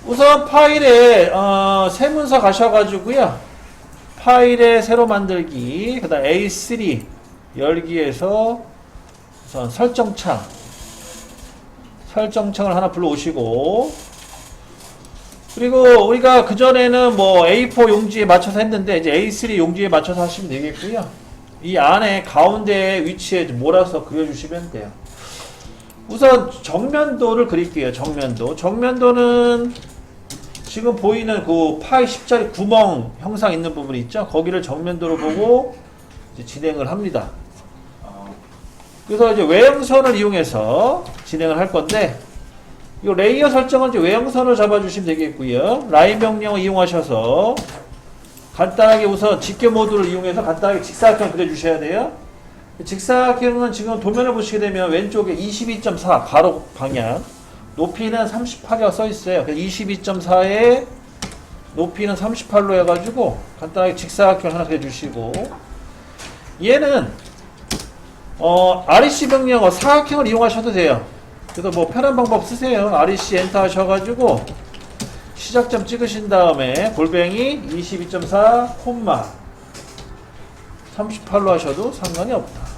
우선 파일에 세문서 가셔가지고요. 파일에 새로 만들기, 그 다음 A3 열기에서 우선 설정창을 하나 불러오시고, 그리고 우리가 그전에는 뭐 A4 용지에 맞춰서 했는데 이제 A3 용지에 맞춰서 하시면 되겠고요. 이 안에 가운데 위치에 몰아서 그려주시면 돼요. 우선 정면도를 그릴게요. 정면도는 지금 보이는 그 파이 10짜리 구멍 형상 있는 부분 있죠? 거기를 정면도로 보고 이제 진행을 합니다. 그래서 이제 외형선을 이용해서 진행을 할 건데, 이 레이어 설정은 이제 외형선을 잡아주시면 되겠고요. 라인 명령을 이용하셔서 간단하게 우선 직교 모드를 이용해서 간단하게 직사각형 그려주셔야 돼요. 직사각형은 지금 도면을 보시게 되면 왼쪽에 22.4 가로 방향, 높이는 38이라고 써있어요. 그래서 22.4에 높이는 38로 해가지고 간단하게 직사각형 하나 그려주시고, 얘는 REC 명령어 사각형을 이용하셔도 돼요. 그래서 뭐 편한 방법 쓰세요. REC 엔터 하셔가지고 시작점 찍으신 다음에 골뱅이 22.4 콤마 38로 하셔도 상관이 없다.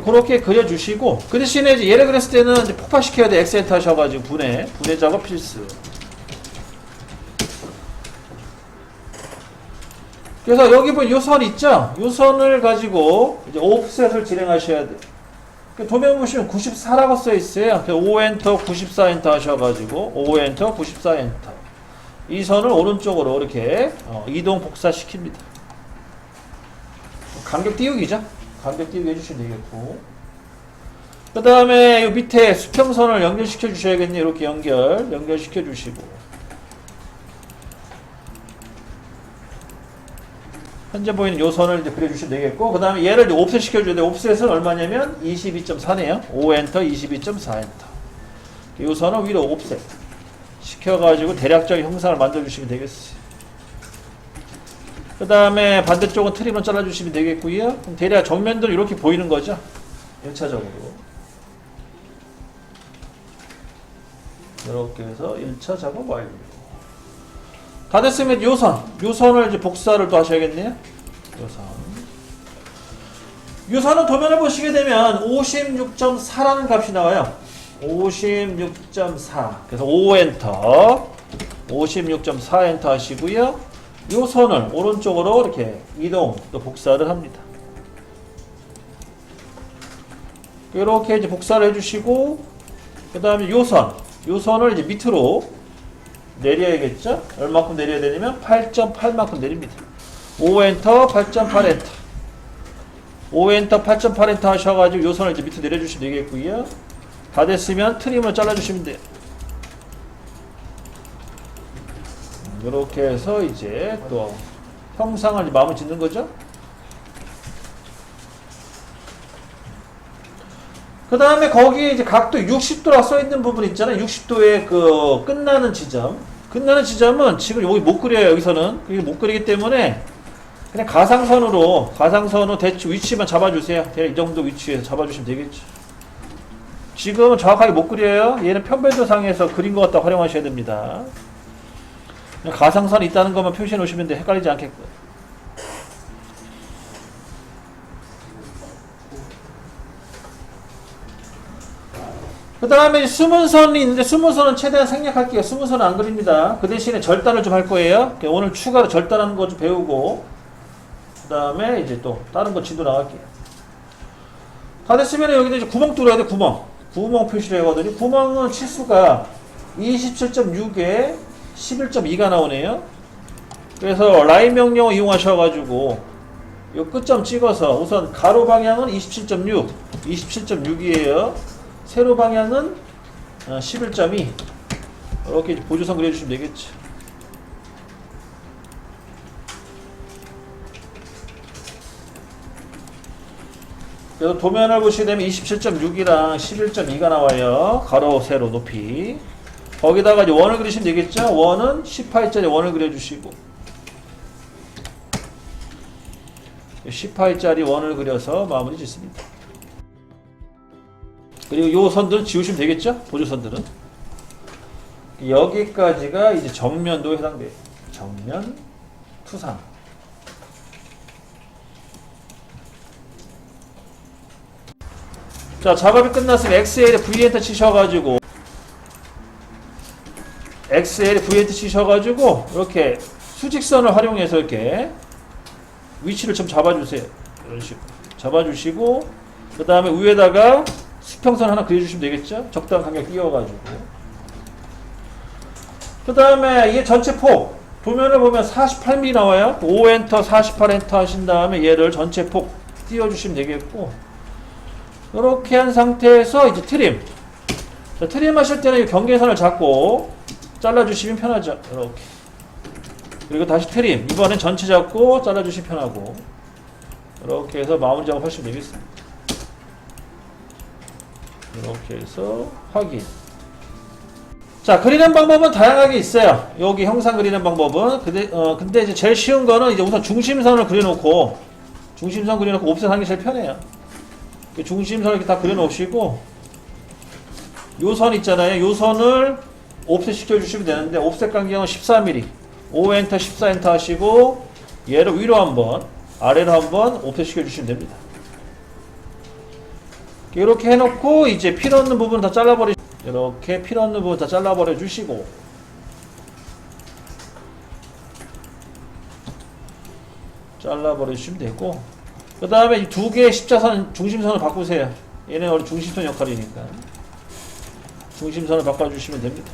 그렇게 그려주시고, 그 대신에 이제 얘를 그렸을 때는 이제 폭파시켜야 돼. X 엔터 하셔가지고 분해 작업 필수. 그래서 여기 보면 요 선 있죠? 요 선을 가지고 이제 옵셋을 진행하셔야 돼. 도면 보시면 94라고 써 있어요. 5엔터 94엔터 하셔가지고 5엔터 94엔터, 이 선을 오른쪽으로 이렇게 이동 복사시킵니다. 간격 띄우기죠. 간격 띄우기 해주시면 되겠고, 그 다음에 요 밑에 수평선을 연결시켜 주셔야겠네요. 이렇게 연결시켜 주시고, 현재 보이는 요 선을 이제 그려주시면 되겠고, 그 다음에 얘를 이제 옵셋 시켜줘야 돼요. 옵셋은 얼마냐면 22.4네요. 5엔터 22.4엔터. 요 선을 위로 옵셋 시켜가지고 대략적인 형상을 만들어주시면 되겠어요. 그 다음에 반대쪽은 트림을 잘라주시면 되겠고요. 그럼 대략 정면도 이렇게 보이는 거죠. 1차적으로. 이렇게 해서 1차 작업 완료. 다 됐으면 요선을 이제 복사를 또 하셔야겠네요. 요선은 도면을 보시게 되면 56.4라는 값이 나와요. 56.4. 그래서 5엔터 56.4엔터 하시고요. 요 선을 오른쪽으로 이렇게 이동 또 복사를 합니다. 이렇게 이제 복사를 해주시고, 그 다음에 요 선을 이제 밑으로 내려야겠죠? 얼마큼 내려야 되냐면 8.8만큼 내립니다. 5엔터 8.8엔터 5엔터 8.8엔터 하셔가지고 요 선을 이제 밑으로 내려주시면 되겠고요. 다 됐으면 트림을 잘라주시면 돼요. 이렇게 해서 이제 또 형상을 마음을 짓는 거죠. 그 다음에 거기에 이제 각도 60도라 써있는 부분 있잖아요. 60도의 그 끝나는 지점은 지금 여기 못 그려요. 여기서는 못 그리기 때문에 그냥 가상선으로 대충 위치만 잡아주세요. 이 정도 위치에서 잡아주시면 되겠죠. 지금은 정확하게 못 그려요. 얘는 편별도상에서 그린 것 갖다 활용하셔야 됩니다. 가상선이 있다는 것만 표시해 놓으시면 돼. 헷갈리지 않게끔. 그 다음에 숨은선이 있는데, 숨은선은 최대한 생략할게요. 숨은선은 안 그립니다. 그 대신에 절단을 좀 할 거예요. 오늘 추가로 절단하는 거 좀 배우고, 그 다음에 이제 또 다른 거 진도 나갈게요. 다 됐으면 여기다 이제 구멍 뚫어야 돼. 구멍 표시를 하거든요. 구멍은 치수가 27.6에 11.2가 나오네요. 그래서 라인 명령을 이용하셔가지고 요 끝점 찍어서 우선 가로 방향은 27.6이에요. 세로 방향은 11.2. 이렇게 보조선 그려주시면 되겠죠. 그래서 도면을 보시게 되면 27.6이랑 11.2가 나와요. 가로, 세로, 높이. 거기다가 이제 원을 그리시면 되겠죠? 원은 10파이짜리 원을 그려주시고, 10파이짜리 원을 그려서 마무리 짓습니다. 그리고 요 선들은 지우시면 되겠죠? 보조선들은. 여기까지가 이제 정면도에 해당돼요. 정면 투상. 자, 작업이 끝났으면 XL에 V엔터 치셔가지고 XL에 V엔터 치셔가지고 이렇게 수직선을 활용해서 이렇게 위치를 좀 잡아주세요. 이런 식으로 잡아주시고 그 다음에 위에다가 수평선 하나 그려주시면 되겠죠? 적당한 간격 띄워가지고 그 다음에 이게 전체 폭 도면을 보면 48mm 나와요. 5엔터 48엔터 하신 다음에 얘를 전체 폭 띄워주시면 되겠고 이렇게 한 상태에서 이제 트림. 자, 트림 하실 때는 이 경계선을 잡고 잘라주시면 편하죠. 이렇게. 그리고 다시 트림. 이번엔 전체 잡고 잘라주시면 편하고. 이렇게 해서 마무리 작업하시면 되겠습니다. 이렇게 해서 확인. 자, 그리는 방법은 다양하게 있어요. 여기 형상 그리는 방법은. 근데 이제 제일 쉬운 거는 이제 우선 중심선을 그려놓고, 중심선 그려놓고 옵셋 하는 게 제일 편해요. 중심선을 이렇게 다 그려놓으시고 요 선 있잖아요. 요 선을 옵셋 시켜주시면 되는데 옵셋 간격은 14mm 5엔터 14엔터 하시고 얘를 위로 한번 아래로 한번 옵셋 시켜주시면 됩니다. 이렇게 해놓고 이제 필요 없는 부분 다 이렇게 필요 없는 부분 다 잘라버려 주시고 잘라버려 주시면 되고 그 다음에 이 두 개의 십자선 중심선을 바꾸세요. 얘는 우리 중심선 역할이니까 중심선을 바꿔주시면 됩니다.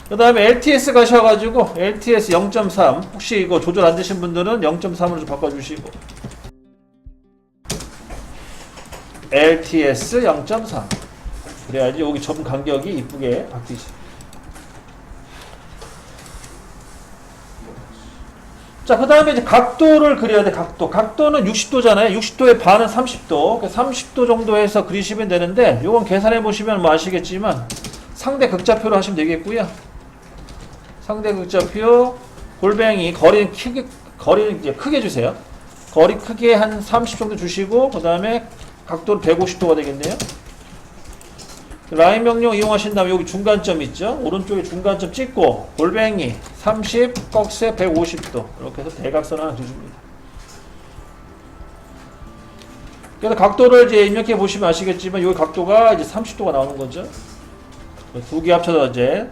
그 다음에 LTS 가셔가지고 LTS 0.3 혹시 이거 조절 안 되신 분들은 0.3으로 좀 바꿔주시고 LTS 0.3 그래야지 여기 점 간격이 이쁘게 바뀌지. 자, 그 다음에 이제 각도를 그려야 돼, 각도. 각도는 60도잖아요. 60도의 반은 30도. 30도 정도 해서 그리시면 되는데, 요건 계산해 보시면 뭐 아시겠지만, 상대 극좌표로 하시면 되겠고요. 상대 극좌표, 골뱅이, 거리는 이제 크게 주세요. 거리 크게 한 30 정도 주시고, 그 다음에 각도는 150도가 되겠네요. 라인 명령 이용하신 다음에 여기 중간점 있죠? 오른쪽에 중간점 찍고 골뱅이 30, 꺽쇠 150도 이렇게 해서 대각선 하나 주십니다. 그래서 각도를 이제 입력해 보시면 아시겠지만 여기 각도가 이제 30도가 나오는 거죠. 두 개 합쳐서 이제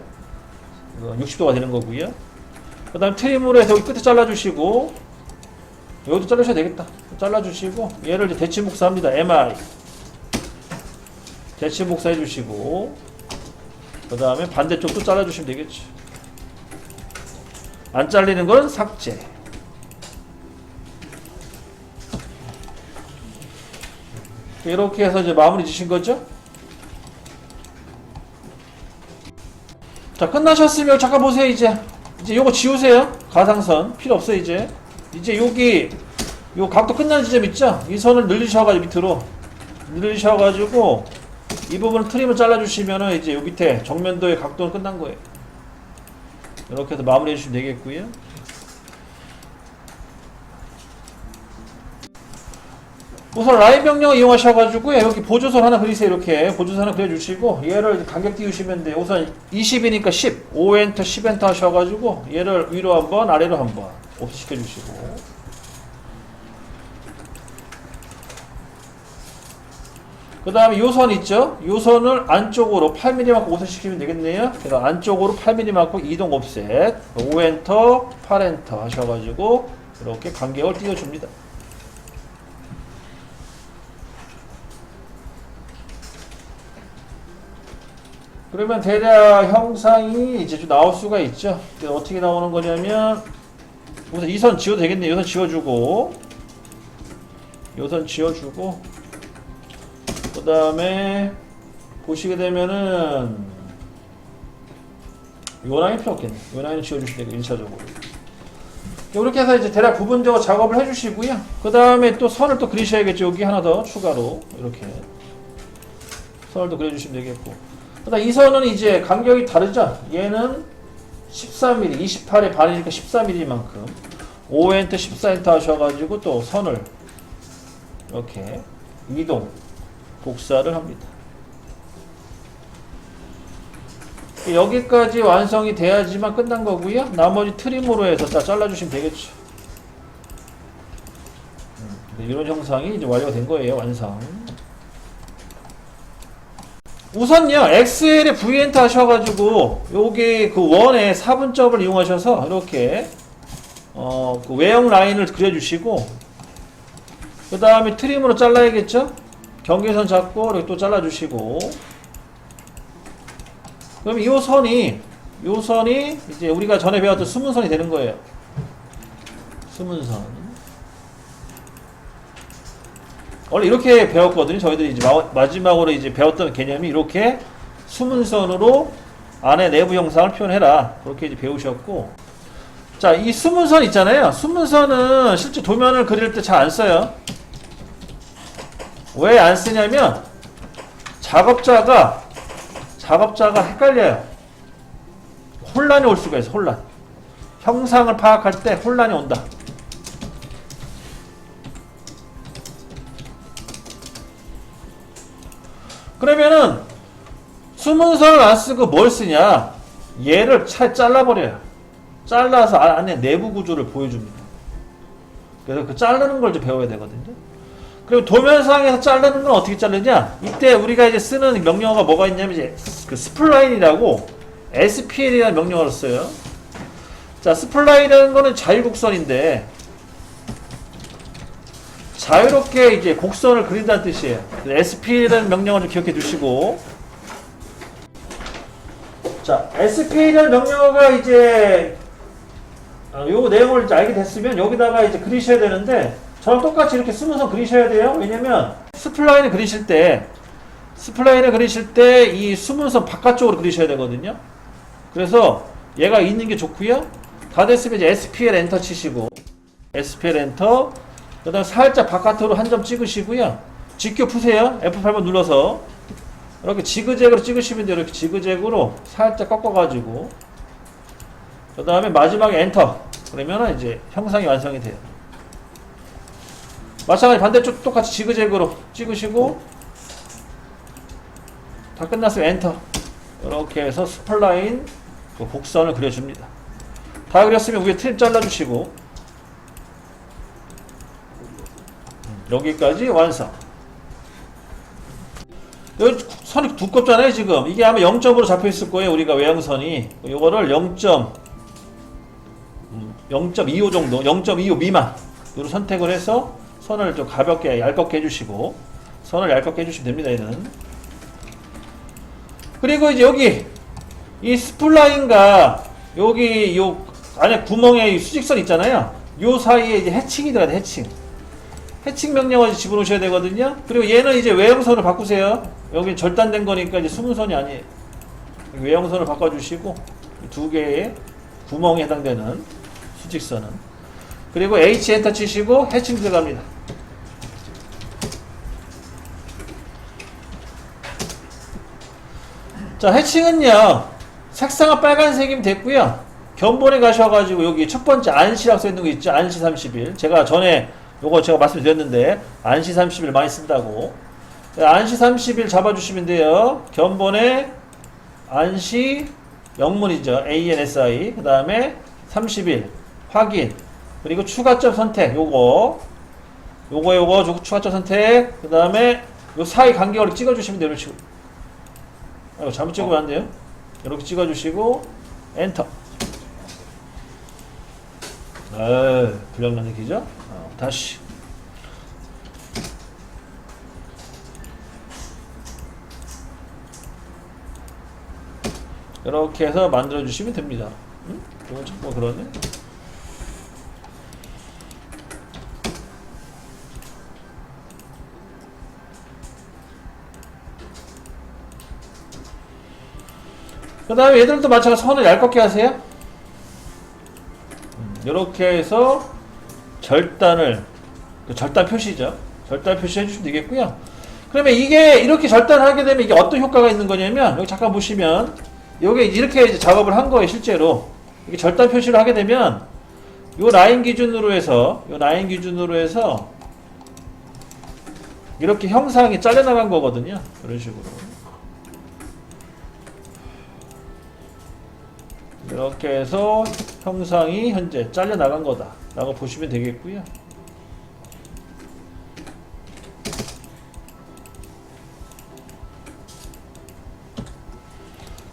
60도가 되는 거고요. 그 다음 트림으로 해서 여기 끝에 잘라주시고 여기도 잘라주셔야 되겠다. 잘라주시고 얘를 이제 대칭 복사합니다. MI 대칭 복사해 주시고 그 다음에 반대쪽도 잘라주시면 되겠죠. 안 잘리는 건 삭제. 이렇게 해서 이제 마무리 지신 거죠. 자, 끝나셨으면 잠깐 보세요. 이제 요거 지우세요. 가상선 필요 없어요. 이제 여기 요 각도 끝나는 지점 있죠. 이 선을 늘리셔가지고 밑으로 늘리셔가지고 이 부분을 트림을 잘라주시면은 이제 요 밑에 정면도의 각도는 끝난 거예요. 이렇게 해서 마무리 해주시면 되겠고요. 우선 라인 명령을 이용하셔가지고요. 여기 보조선 하나 그리세요. 이렇게 보조선 하나 그려주시고 얘를 간격 띄우시면 돼요. 우선 20이니까 10, 5엔터, 10엔터 하셔가지고 얘를 위로 한번 아래로 한번 옵셋 시켜주시고 그 다음에 요 선 있죠? 요 선을 안쪽으로 8mm만큼 옵셋 시키면 되겠네요. 그래서 안쪽으로 8mm만큼 이동 옵셋 5엔터, 8엔터 하셔가지고 이렇게 간격을 띄워줍니다. 그러면 대략 형상이 이제 좀 나올 수가 있죠. 어떻게 나오는 거냐면 우선 이 선 지워도 되겠네요. 이 선 지워주고 이 선 지워주고 그 다음에 보시게 되면은 요 라인 필요 없겠네. 요 라인을 지워주시면 되고 1차적으로 이렇게 해서 이제 대략 부분적으로 작업을 해주시고요. 그 다음에 또 선을 또 그리셔야겠죠. 여기 하나 더 추가로 이렇게 선을 또 그려주시면 되겠고 그 다음 이 선은 이제 간격이 다르죠. 얘는 14mm 28의 반이니까 14mm만큼 5엔터 14엔터 하셔가지고 또 선을 이렇게 이동 복사를 합니다. 여기까지 완성이 돼야지만 끝난 거고요. 나머지 트림으로 해서 다 잘라주시면 되겠죠. 이런 형상이 이제 완료가 된 거예요. 완성. 우선요, XL에 V엔터 하셔가지고, 여기 그 원의 4분점을 이용하셔서, 이렇게, 그 외형 라인을 그려주시고, 그 다음에 트림으로 잘라야겠죠? 경계선 잡고, 이렇게 또 잘라주시고, 그럼 요 선이 이제 우리가 전에 배웠던 수문선이 되는 거예요. 수문선. 원래 이렇게 배웠거든요. 저희들이 이제 마지막으로 이제 배웠던 개념이 이렇게 수문선으로 안에 내부 형상을 표현해라. 그렇게 이제 배우셨고. 자, 이 수문선 있잖아요. 수문선은 실제 도면을 그릴 때 잘 안 써요. 왜 안 쓰냐면, 작업자가 헷갈려요. 혼란이 올 수가 있어, 혼란. 형상을 파악할 때 혼란이 온다. 그러면은 수문선을 안 쓰고 뭘 쓰냐? 얘를 잘라버려요. 잘라서 안에 내부 구조를 보여줍니다. 그래서 그 자르는 걸 좀 배워야 되거든요. 그리고 도면상에서 자르는 건 어떻게 자르냐? 이때 우리가 이제 쓰는 명령어가 뭐가 있냐면 이제 그 스플라인이라고 SPL이라는 명령어를 써요. 자, 스플라인이라는 거는 자유곡선인데 자유롭게 이제 곡선을 그린다는 뜻이에요. SPL이라는 명령어를 좀 기억해 두시고, 자, SPL이라는 명령어가 이제 요 내용을 이제 알게 됐으면 여기다가 이제 그리셔야 되는데, 저랑 똑같이 이렇게 수문선 그리셔야 돼요. 왜냐면 스플라인을 그리실 때 이 수문선 바깥쪽으로 그리셔야 되거든요. 그래서 얘가 있는 게 좋고요. 다 됐으면 이제 SPL 엔터 치시고, SPL 엔터, 그 다음 살짝 바깥으로 한 점 찍으시고요. 직교 푸세요. F8번 눌러서 이렇게 지그재그로 찍으시면 돼요. 이렇게 지그재그로 살짝 꺾어가지고, 그 다음에 마지막에 엔터. 그러면 이제 형상이 완성이 돼요. 마찬가지 반대쪽 똑같이 지그재그로 찍으시고, 다 끝났으면 엔터. 이렇게 해서 스플라인 그 곡선을 그려줍니다. 다 그렸으면 위에 트림 잘라주시고, 여기까지 완성. 여기 선이 두껍잖아요, 지금. 이게 아마 0점으로 잡혀 있을 거예요, 우리가 외형선이. 이거를 0.25 정도, 0.25 미만. 으로 선택을 해서 선을 좀 가볍게, 얇게 해주시고, 선을 얇게 해주시면 됩니다, 얘는. 그리고 이제 여기, 이 스플라인과 여기 요 안에 구멍에 수직선 있잖아요. 요 사이에 이제 해칭이 들어가야 돼, 해칭. 해칭 명령을 집어넣으셔야 되거든요. 그리고 얘는 이제 외형선을 바꾸세요. 여기 절단된 거니까 이제 수문선이 아니에요. 외형선을 바꿔주시고, 두 개의 구멍에 해당되는 수직선은. 그리고 H 엔터 치시고 해칭 들어갑니다. 자, 해칭은요, 색상은 빨간색이면 됐고요. 견본에 가셔가지고 여기 첫 번째 안시라고 써있는 거 있죠. 안시 30일. 제가 전에 요거 제가 말씀드렸는데 안시 30일 많이 쓴다고. 안시 30일 잡아주시면 돼요. 견본에 안시 영문이죠. ANSI. 그 다음에 30일 확인. 그리고 추가점 선택. 요거 추가점 선택. 그 다음에 요 사이 간격을 찍어주시면 돼요. 이런 식으로. 이거 잘못 찍으면 안 돼요. 이렇게 찍어주시고 엔터. 불량난 얘기죠. 다시. 이렇게 해서 만들어 주시면 됩니다. 이건 자꾸 그러네. 그 다음에 얘들도 마찬가지로 선을 얇게 하세요. 이렇게 해서 절단 표시죠. 절단 표시 해주시면 되겠고요. 그러면 이게 이렇게 절단하게 되면 이게 어떤 효과가 있는 거냐면, 여기 잠깐 보시면 여기 이렇게 이제 작업을 한 거예요. 실제로 이게 절단 표시를 하게 되면 요 라인 기준으로 해서 이렇게 형상이 잘려나간 거거든요. 이런 식으로. 이렇게 해서 형상이 현재 잘려 나간 거다 라고 보시면 되겠고요.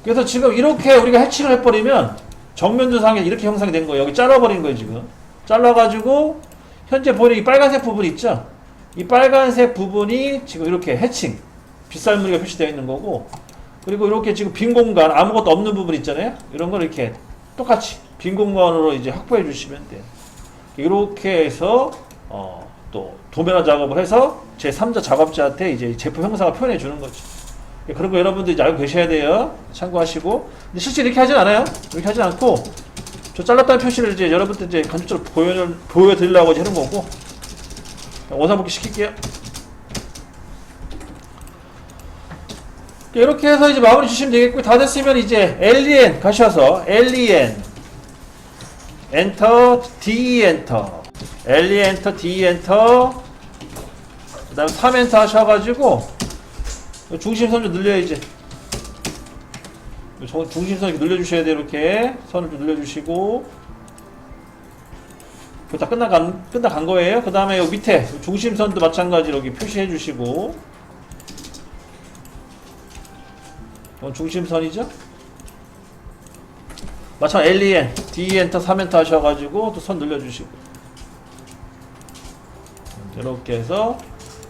그래서 지금 이렇게 우리가 해칭을 해버리면 정면도상에 이렇게 형성이 된 거예요. 여기 잘라버린 거예요. 지금 잘라가지고 현재 보이는 이 빨간색 부분 있죠? 이 빨간색 부분이 지금 이렇게 해칭 빗살무늬가 표시되어 있는 거고, 그리고 이렇게 지금 빈 공간 아무것도 없는 부분 있잖아요. 이런 걸 이렇게 똑같이 빈 공간으로 이제 확보해 주시면 돼요. 이렇게 해서 또 도면화 작업을 해서 제 3자 작업자한테 이제 제품 형상을 표현해 주는 거죠. 그런 거 여러분들 이제 알고 계셔야 돼요. 참고하시고. 근데 실제 이렇게 하진 않아요. 이렇게 하진 않고, 저 잘랐다는 표시를 이제 여러분들 이제 간접적으로 보여드리려고 이제 하는 거고, 원상복귀 시킬게요. 이렇게 해서 이제 마무리 주시면 되겠고, 다 됐으면 이제 LEN 가셔서 LEN 엔터 D 엔터 LE 엔터 D 엔터 그 다음 3 엔터 하셔가지고 중심선 좀 늘려요. 이제 중심선 이렇게 늘려주셔야 돼요. 이렇게 선을 좀 늘려주시고, 그거 다 끝나간 거예요. 그 다음에 여기 밑에 중심선도 마찬가지로 여기 표시해 주시고, 중심선이죠. 마찬가지로 LEN, D 엔터, 3 엔터 하셔가지고 또 선 늘려주시고, 이렇게 해서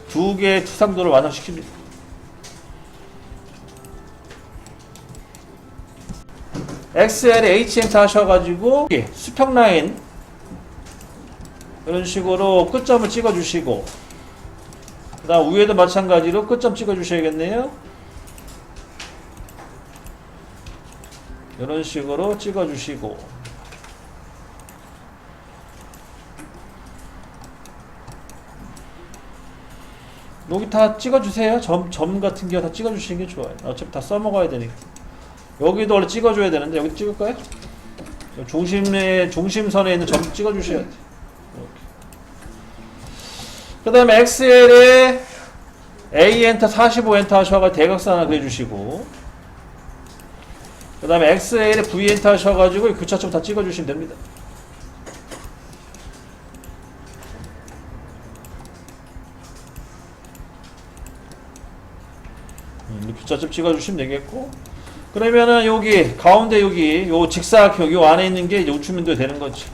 두 개의 투상도를 완성시킵니다. XL에 H 엔터 하셔가지고 수평 라인 이런 식으로 끝점을 찍어주시고, 그 다음 위에도 마찬가지로 끝점 찍어주셔야겠네요. 이런 식으로 찍어주시고, 여기 다 찍어주세요. 점 같은 게 다 찍어주시는 게 좋아요. 어차피 다 써먹어야 되니까. 여기도 원래 찍어줘야 되는데 여기 찍을까요? 중심선에 있는 점 찍어주셔야 돼요. 그 다음에 XL에 A 엔터 45 엔터 하셔가지고 대각선 하나 그려주시고, 그 다음에 XL에 V 엔터 하셔가지고 교차점 다 찍어주시면 됩니다. 교차점 찍어주시면 되겠고, 그러면은 여기 가운데 여기 요 직사각형 요 안에 있는 게 이제 우측면도 되는 거지.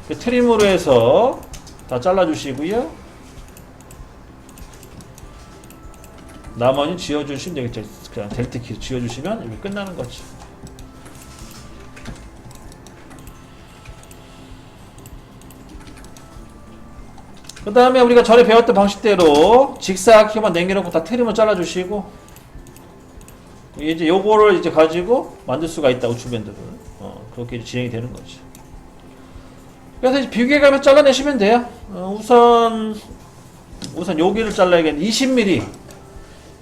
트림으로 해서 다 잘라주시고요. 나머지 지워주시면 되겠죠. 그냥 델트 키 지워주시면 이렇게 끝나는 거지. 그 다음에 우리가 전에 배웠던 방식대로 직사각형만 남겨놓고 다 트림을 잘라주시고, 이제 요거를 이제 가지고 만들 수가 있다. 우측면들을 그렇게 진행이 되는 거지. 그래서 이제 비교해가면서 잘라내시면 돼요. 우선 여기를 잘라야겠네.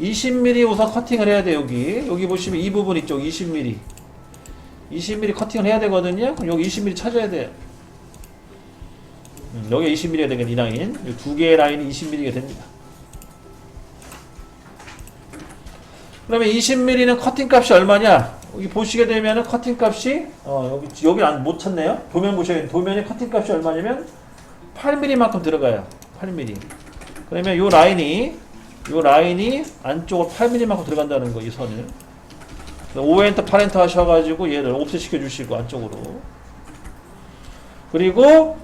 20mm 우선 커팅을 해야 돼. 여기 보시면 이 부분 있죠. 20mm 커팅을 해야 되거든요. 그럼 여기 20mm 찾아야 돼요. 여기 20mm가 되겠네. 이 라인 두 개의 라인이 20mm가 됩니다. 그러면 20mm는 커팅 값이 얼마냐? 여기 보시게 되면은 커팅 값이 여기 못 찾네요. 도면 보셔야겠네. 도면의 커팅 값이 얼마냐면 8mm만큼 들어가요. 8mm. 그러면 요 라인이 안쪽으로 8mm만큼 들어간다는 거, 이 선을. 5엔터, 8엔터 하셔가지고 얘를 옵셋시켜 주시고 안쪽으로. 그리고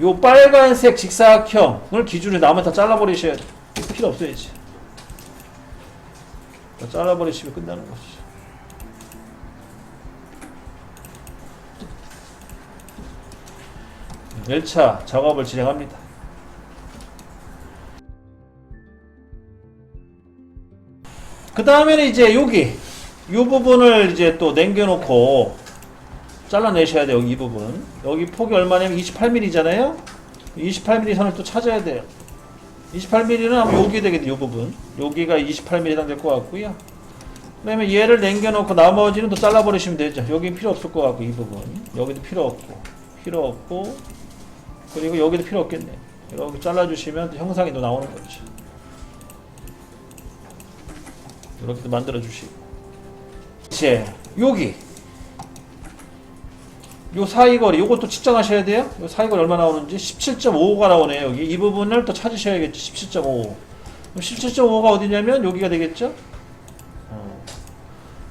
요 빨간색 직사각형을 기준으로 나머지 다 잘라버리셔야 돼. 필요 없어야지. 잘라버리시면 끝나는 거지. 열차 작업을 진행합니다. 그 다음에는 이제 이 부분을 이제 또 남겨놓고 잘라내셔야 돼요. 이 부분. 여기 폭이 얼마냐면 28mm잖아요. 28mm 선을 또 찾아야 돼요. 28mm는 아마 여기 되겠네. 이 부분. 여기가 28mm 해당 될 것 같고요. 그 다음에 얘를 남겨놓고 나머지는 또 잘라버리시면 되죠. 여기는 필요 없을 것 같고, 이 부분. 여기도 필요 없고, 그리고 여기도 필요 없겠네. 이렇게 잘라주시면 또 형상이 또 나오는 거죠. 이렇게 만들어주시고. 이제, 요 사이거리 요것도 측정하셔야 돼요. 요 사이거리 얼마 나오는지 17.55가 나오네요. 여기 이 부분을 또 찾으셔야겠죠. 17.55. 그럼 17.55가 어디냐면 여기가 되겠죠.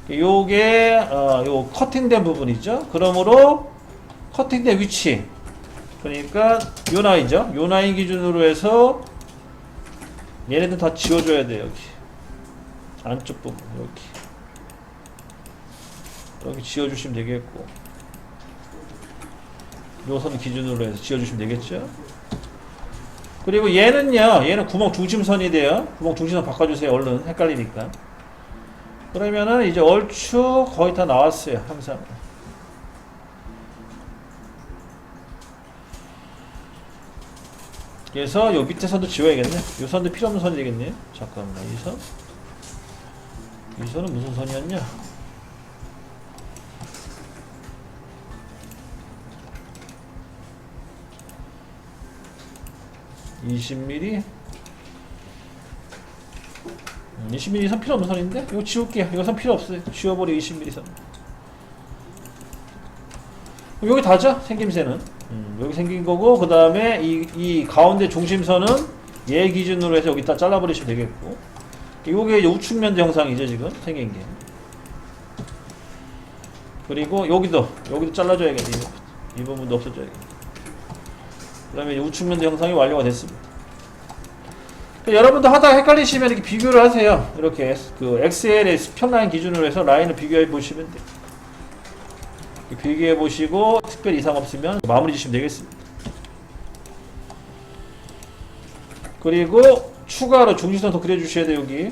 요게 요 커팅된 부분이죠. 그러므로 커팅된 위치, 그러니까 요 나이죠. 요 나이 기준으로 해서 얘네들 다 지워줘야 돼요. 여기 안쪽 부분 여기 지워주시면 되겠고, 요 선 기준으로 해서 지워주시면 되겠죠. 그리고 얘는 구멍 중심선이 돼요. 구멍 중심선 바꿔주세요. 얼른 헷갈리니까. 그러면은 이제 얼추 거의 다 나왔어요. 항상. 그래서 요 밑에 선도 지워야겠네. 요 선도 필요 없는 선이 되겠네. 잠깐만, 이 선. 이 선은 무슨 선이었냐? (20mm) 20mm 선 필요 없는 선인데? 이거 지울게요. 이거 선 필요 없어요. 지워버려. 20mm 선. 여기 다죠? 생김새는. 여기 생긴 거고, 그 다음에 이 가운데 중심선은 얘 기준으로 해서 여기다 잘라버리시면 되겠고, 요게 이제 우측면도 형상이죠. 지금 생긴 게. 그리고 여기도 잘라줘야겠네. 이 부분도 없어져야겠네. 그 다음에 우측면도 형상이 완료가 됐습니다. 여러분도 하다가 헷갈리시면 이렇게 비교를 하세요. 이렇게 그 XL의 수평라인 기준으로 해서 라인을 비교해 보시면 돼요. 비교해 보시고 특별 이상 없으면 마무리 주시면 되겠습니다. 그리고 추가로 중심선 더 그려 주셔야 돼요. 여기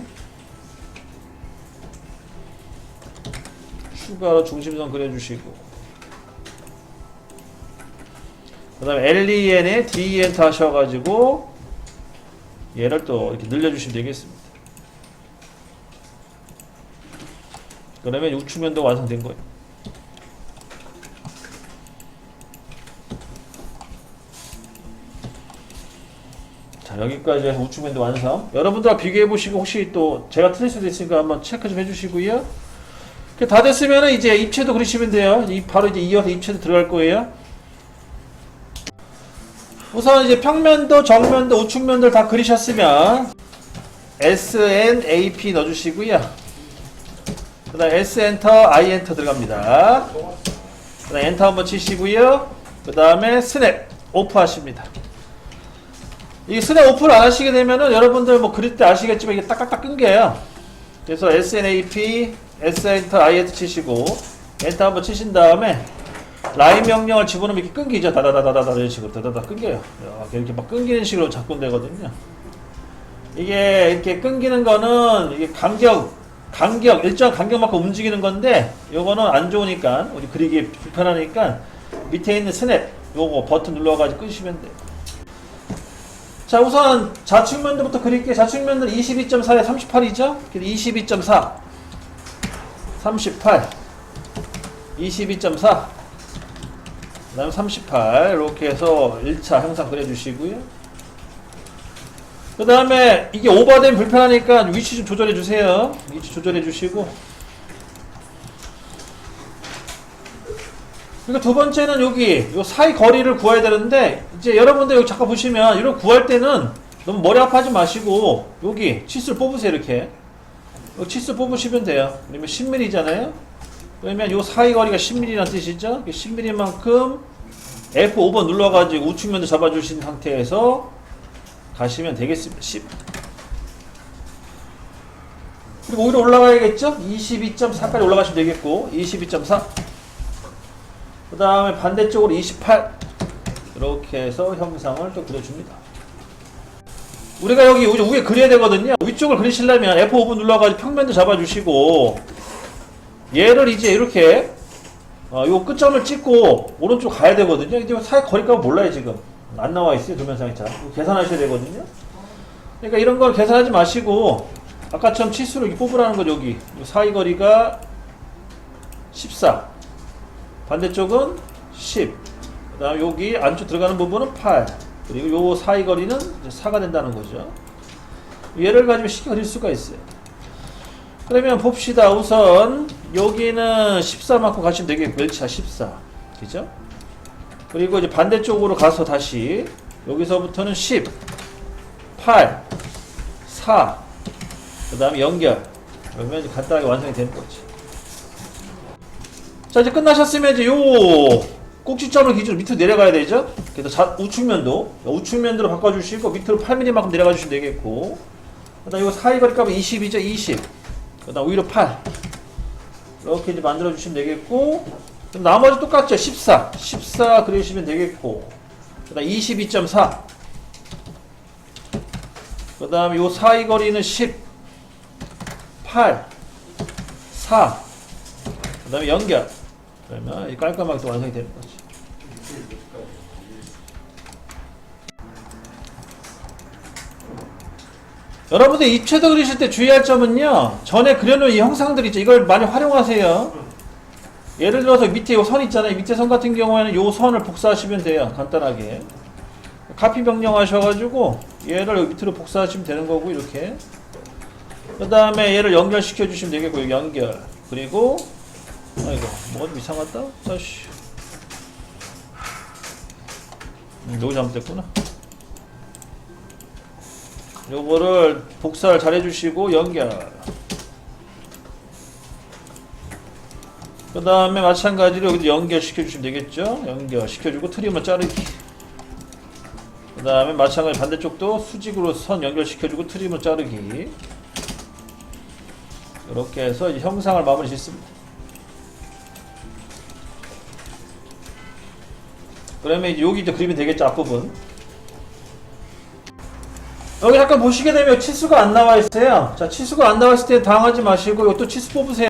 추가로 중심선 그려 주시고, 그 다음에 LEN에 DEN 하셔가지고 얘를 또 이렇게 늘려주시면 되겠습니다. 그러면 우측면도 완성된 거예요. 자, 여기까지 해서 우측면도 완성. 여러분들 비교해보시고 혹시 또 제가 틀릴 수도 있으니까 한번 체크 좀 해주시고요. 다 됐으면 이제 입체도 그리시면 돼요. 바로 이제 이어서 입체도 들어갈 거예요. 우선 이제 평면도, 정면도, 우측면들 다 그리셨으면 SNAP 넣어주시고요. 그 다음 S 엔터, I 엔터 들어갑니다. 그 다음 엔터 한번 치시고요. 그 다음에 스냅 오프 하십니다. 이 스냅 오프를 안 하시게 되면은 여러분들 뭐 그릴 때 아시겠지만 이게 딱딱딱 끊겨요. 그래서 SNAP, S 엔터, I 엔터 치시고 엔터 한번 치신 다음에 라인 명령을 집어넣으면 이렇게 끊기죠. 다다다다다 이런 식으로 다다다 끊겨요. 이렇게 막 끊기는 식으로 작동 되거든요. 이게 이렇게 끊기는 거는 이게 일정 간격만큼 움직이는 건데, 요거는 안 좋으니까, 우리 그리기 불편하니까 밑에 있는 스냅 요거 버튼 눌러가지고 끄시면 돼요. 자, 우선 좌측면도부터 그릴게요. 좌측면은 22.4에 38이죠? 22.4 38 22.4 그 다음에 38 이렇게 해서 1차 형상 그려주시고요. 그 다음에 이게 오버되면 불편하니까 위치 좀 조절해 주세요. 위치 조절해 주시고, 그리고 두 번째는 여기 요 사이 거리를 구해야 되는데, 이제 여러분들 여기 잠깐 보시면 이런 구할 때는 너무 머리 아파하지 마시고 여기 치수를 뽑으세요. 이렇게 여기 치수 뽑으시면 돼요. 그러면 10mm잖아요. 그러면 요 사이 거리가 10mm라는 뜻이죠. 10mm만큼 F5번 눌러가지고 우측면도 잡아주신 상태에서 가시면 되겠습니다. 10. 그리고 오히려 올라가야겠죠? 22.4까지 올라가시면 되겠고, 22.4. 그 다음에 반대쪽으로 28. 이렇게 해서 형상을 또 그려줍니다. 우리가 여기 위에 그려야 되거든요. 위쪽을 그리시려면 F5번 눌러가지고 평면도 잡아주시고, 얘를 이제 이렇게 요 끝점을 찍고 오른쪽 가야 되거든요. 이제 사이 거리값을 몰라요. 지금 안 나와 있어요. 도면상에. 자, 계산하셔야 되거든요. 그러니까 이런 걸 계산하지 마시고 아까처럼 치수로 이렇게 뽑으라는 거죠. 여기 사이 거리가 14, 반대쪽은 10, 그 다음에 여기 안쪽 들어가는 부분은 8, 그리고 요 사이 거리는 이제 4가 된다는 거죠. 얘를 가지고 쉽게 그릴 수가 있어요. 그러면 봅시다. 우선 여기는 14 맞고 가시면 되겠고, 1차 14. 그죠? 그리고 이제 반대쪽으로 가서 다시 여기서부터는 10, 8, 4, 그 다음에 연결. 그러면 이제 간단하게 완성이 되는 거지. 자, 이제 끝나셨으면 이제 요 꼭지점을 기준으로 밑으로 내려가야 되죠? 그래서 우측면도로 바꿔주시고 밑으로 8mm만큼 내려가 주시면 되겠고, 그 다음 이거 사이 거리값은 20이죠? 20. 그 다음 위로 8. 이렇게 이제 만들어 주시면 되겠고, 그럼 나머지 똑같죠? 14. 14 그리시면 되겠고, 그 다음 22.4. 그 다음 요 사이 거리는 10, 8, 4. 그 다음에 연결. 그러면 깔끔하게 또 완성이 되는 거지. 여러분들 입체도 그리실 때 주의할 점은요, 전에 그려놓은 이 형상들 있죠. 이걸 많이 활용하세요. 예를 들어서 밑에 요 선 있잖아요. 밑에 선 같은 경우에는 요 선을 복사하시면 돼요. 간단하게. 카피 명령 하셔가지고 얘를 여기 밑으로 복사하시면 되는 거고, 이렇게. 그 다음에 얘를 연결시켜 주시면 되겠고, 여기 연결. 그리고 아이고, 뭐가 좀 이상하다? 자씨. 여기 잘못됐구나. 요거를 복사를 잘 해주시고, 연결. 그 다음에 마찬가지로 여기도 연결시켜 주시면 되겠죠? 연결시켜주고, 트림을 자르기. 그 다음에 마찬가지 반대쪽도 수직으로 선 연결시켜주고, 트림을 자르기. 이렇게 해서 이제 형상을 마무리 짓습니다. 그러면 이제 여기 이제 그림이 되겠죠, 앞부분. 여기 잠깐 보시게 되면 치수가 안 나와 있어요. 자, 치수가 안 나와 있을 때 당하지 마시고, 이것도 치수 뽑으세요.